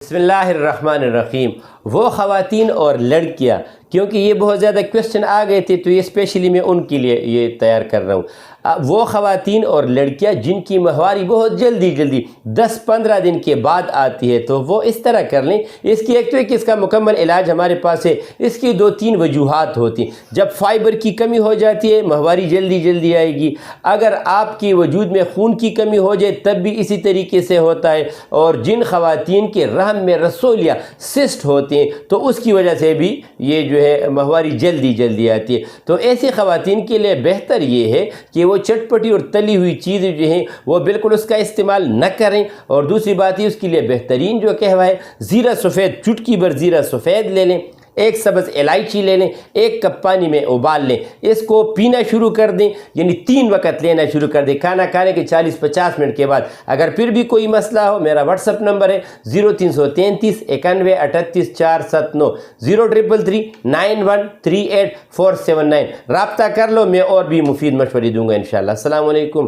बिस्मिल्लाहिर्रहमानिर्रहीम। वो ख़वातीन और लड़कियाँ, क्योंकि ये बहुत ज़्यादा क्वेश्चन आ गए थे तो ये स्पेशली मैं उनके लिए ये तैयार कर रहा हूँ। वो ख़वातीन और लड़कियाँ जिनकी माहवारी बहुत जल्दी 10-15 दिन के बाद आती है, तो वो इस तरह कर लें। इसकी एक तो इसका मुकम्मल इलाज हमारे पास है। इसकी 2-3 वजूहात होती हैं। जब फाइबर की कमी हो जाती है, माहवारी जल्दी आएगी। अगर आपकी वजूद में खून की कमी हो जाए तब भी इसी तरीके से होता है। और जिन ख़वातीन के रहम में रसोल या सिस्ट होते हैं तो उसकी वजह से भी ये जो है माहवारी जल्दी आती है। तो ऐसी ख़वातीन के लिए बेहतर ये है कि वो चटपटी और तली हुई चीज़ें जो हैं वो बिल्कुल उसका इस्तेमाल न करें। और दूसरी बात ये, उसके लिए बेहतरीन जो कहवा है, ज़ीरा सफ़ेद, चुटकी भर ज़ीरा सफ़ेद ले लें, एक सब्ज़ इलायची ले लें, 1 कप पानी में उबाल लें, इसको पीना शुरू कर दें, यानी 3 वक्त लेना शुरू कर दें खाना खाने के 40-50 मिनट के बाद। अगर फिर भी कोई मसला हो, मेरा व्हाट्सअप नंबर है 0333 91 38 479 0333 9138 479। रब्ता कर लो, मैं और भी मुफीद मशवरे दूंगा इंशाअल्लाह। अस्सलाम वालेकुम।